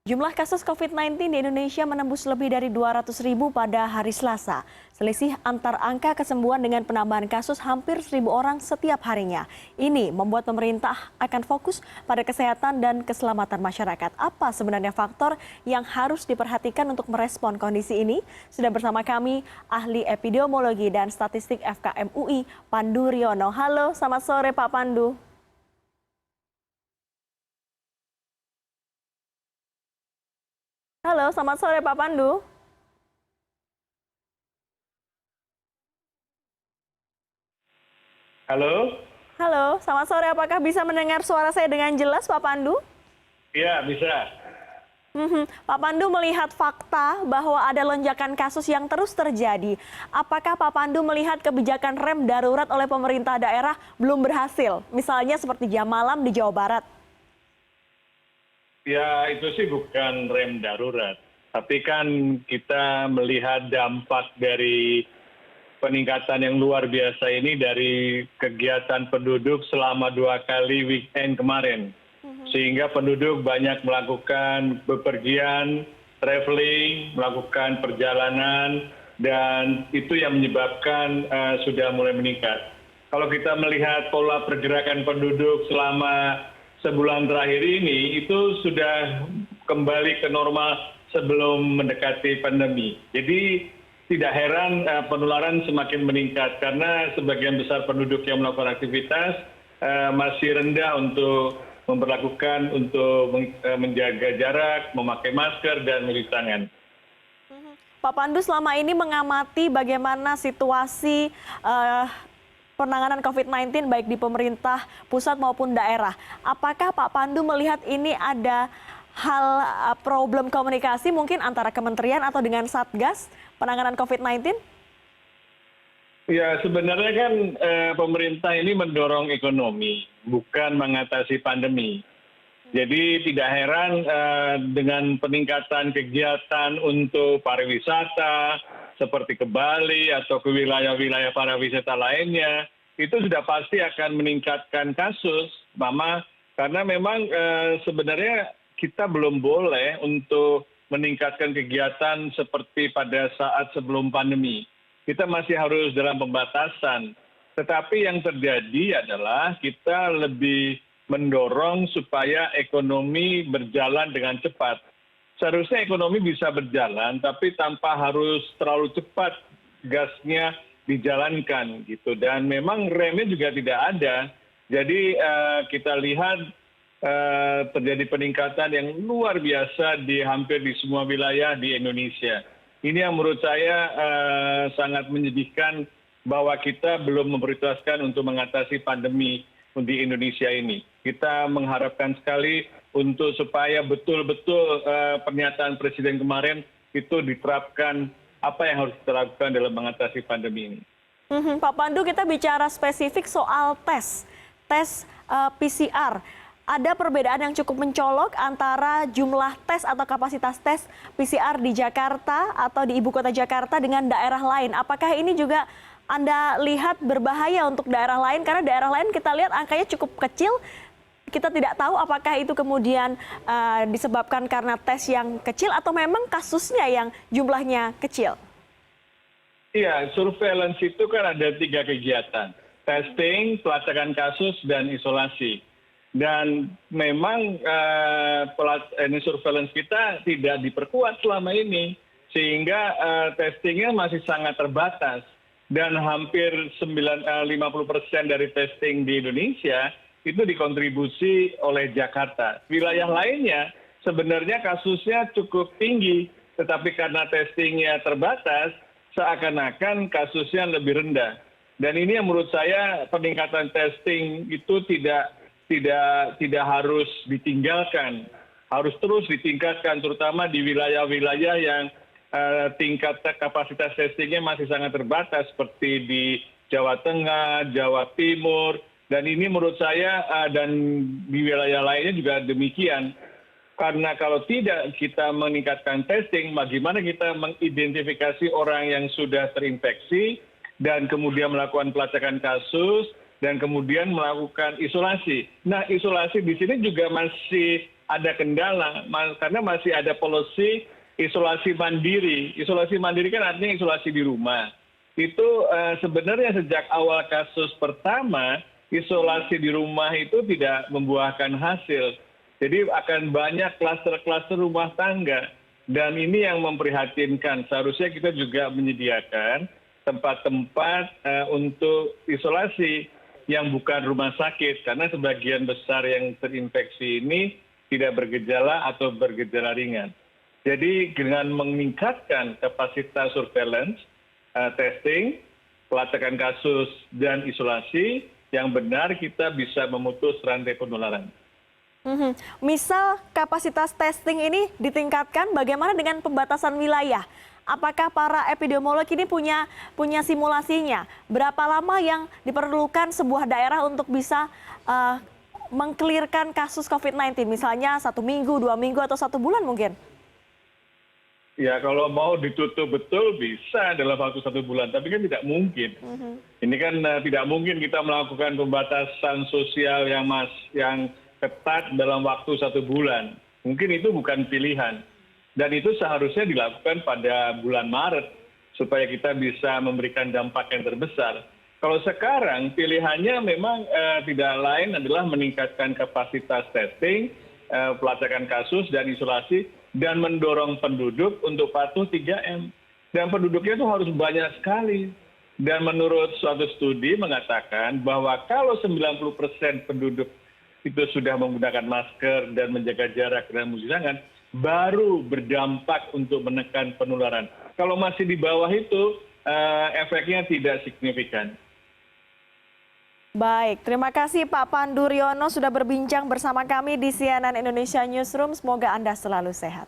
Jumlah kasus COVID-19 di Indonesia menembus lebih dari 200.000 pada hari Selasa. Selisih antar angka kesembuhan dengan penambahan kasus hampir 1.000 orang setiap harinya. Ini membuat pemerintah akan fokus pada kesehatan dan keselamatan masyarakat. Apa sebenarnya faktor yang harus diperhatikan untuk merespon kondisi ini? Sudah bersama kami ahli epidemiologi dan statistik FKM UI, Pandu Riono. Halo, selamat sore Pak Pandu. Halo, selamat sore Pak Pandu. Halo? Halo, selamat sore. Apakah bisa mendengar suara saya dengan jelas Pak Pandu? Iya, bisa. Pak Pandu melihat fakta bahwa ada lonjakan kasus yang terus terjadi. Apakah Pak Pandu melihat kebijakan rem darurat oleh pemerintah daerah belum berhasil? Misalnya seperti jam malam di Jawa Barat. Ya, itu sih bukan rem darurat. Tapi kan kita melihat dampak dari peningkatan yang luar biasa ini dari kegiatan penduduk selama 2 kali weekend kemarin. Sehingga penduduk banyak melakukan bepergian, traveling, melakukan perjalanan, dan itu yang menyebabkan sudah mulai meningkat. Kalau kita melihat pola pergerakan penduduk selama sebulan terakhir ini, itu sudah kembali ke normal sebelum mendekati pandemi. Jadi tidak heran penularan semakin meningkat karena sebagian besar penduduk yang melakukan aktivitas masih rendah untuk memperlakukan untuk menjaga jarak, memakai masker, dan mencuci tangan. Pak Pandu selama ini mengamati bagaimana situasi penanganan COVID-19 baik di pemerintah pusat maupun daerah. Apakah Pak Pandu melihat ini ada hal problem komunikasi mungkin antara kementerian atau dengan Satgas penanganan COVID-19? Ya, sebenarnya kan pemerintah ini mendorong ekonomi, bukan mengatasi pandemi. Jadi tidak heran dengan peningkatan kegiatan untuk pariwisata, seperti ke Bali atau ke wilayah-wilayah pariwisata lainnya, itu sudah pasti akan meningkatkan kasus, Mama, karena memang sebenarnya kita belum boleh untuk meningkatkan kegiatan seperti pada saat sebelum pandemi. Kita masih harus dalam pembatasan. Tetapi yang terjadi adalah kita lebih mendorong supaya ekonomi berjalan dengan cepat. Seharusnya ekonomi bisa berjalan, tapi tanpa harus terlalu cepat gasnya dijalankan gitu. Dan memang remnya juga tidak ada. Jadi kita lihat terjadi peningkatan yang luar biasa di hampir di semua wilayah di Indonesia. Ini yang menurut saya sangat menyedihkan bahwa kita belum memprioritaskan untuk mengatasi pandemi di Indonesia ini. Kita mengharapkan sekali untuk supaya betul-betul pernyataan Presiden kemarin itu diterapkan apa yang harus kita lakukan dalam mengatasi pandemi ini. Pak Pandu, kita bicara spesifik soal tes PCR. Ada perbedaan yang cukup mencolok antara jumlah tes atau kapasitas tes PCR di Jakarta atau di ibu kota Jakarta dengan daerah lain. Apakah ini juga Anda lihat berbahaya untuk daerah lain? Karena daerah lain kita lihat angkanya cukup kecil. Kita tidak tahu apakah itu kemudian disebabkan karena tes yang kecil atau memang kasusnya yang jumlahnya kecil. Iya, surveillance itu kan ada 3 kegiatan. Testing, pelacakan kasus, dan isolasi. Dan memang surveillance kita tidak diperkuat selama ini. Sehingga testingnya masih sangat terbatas. Dan hampir 50% dari testing di Indonesia itu dikontribusi oleh Jakarta. Wilayah lainnya sebenarnya kasusnya cukup tinggi. Tetapi karena testingnya terbatas, seakan-akan kasusnya lebih rendah. Dan ini yang menurut saya peningkatan testing itu tidak harus ditinggalkan, harus terus ditingkatkan, terutama di wilayah-wilayah yang tingkat kapasitas testingnya masih sangat terbatas, seperti di Jawa Tengah, Jawa Timur, dan ini menurut saya dan di wilayah lainnya juga demikian. Karena kalau tidak kita meningkatkan testing, bagaimana kita mengidentifikasi orang yang sudah terinfeksi dan kemudian melakukan pelacakan kasus dan kemudian melakukan isolasi. Nah, isolasi di sini juga masih ada kendala karena masih ada policy isolasi mandiri. Isolasi mandiri kan artinya isolasi di rumah. Itu sebenarnya sejak awal kasus pertama, isolasi di rumah itu tidak membuahkan hasil. Jadi akan banyak klaster-klaster rumah tangga. Dan ini yang memprihatinkan. Seharusnya kita juga menyediakan tempat-tempat untuk isolasi yang bukan rumah sakit. Karena sebagian besar yang terinfeksi ini tidak bergejala atau bergejala ringan. Jadi dengan meningkatkan kapasitas surveillance, testing, pelacakan kasus, dan isolasi, yang benar kita bisa memutus rantai penularan. Misal kapasitas testing ini ditingkatkan, bagaimana dengan pembatasan wilayah? Apakah para epidemiolog ini punya simulasinya? Berapa lama yang diperlukan sebuah daerah untuk bisa mengkelirkan kasus COVID-19, misalnya 1 minggu, 2 minggu, atau 1 bulan mungkin? Ya kalau mau ditutup betul bisa dalam waktu 1 bulan, tapi kan tidak mungkin. Ini kan tidak mungkin kita melakukan pembatasan sosial yang ketat dalam waktu 1 bulan. Mungkin itu bukan pilihan. Dan itu seharusnya dilakukan pada bulan Maret, supaya kita bisa memberikan dampak yang terbesar. Kalau sekarang pilihannya memang tidak lain adalah meningkatkan kapasitas testing, pelacakan kasus dan isolasi, dan mendorong penduduk untuk patuh 3M. Dan penduduknya itu harus banyak sekali. Dan menurut suatu studi mengatakan bahwa kalau 90% penduduk itu sudah menggunakan masker dan menjaga jarak dan mencuci tangan, baru berdampak untuk menekan penularan. Kalau masih di bawah itu, efeknya tidak signifikan. Baik, terima kasih Pak Pandu Riono sudah berbincang bersama kami di CNN Indonesia Newsroom. Semoga Anda selalu sehat.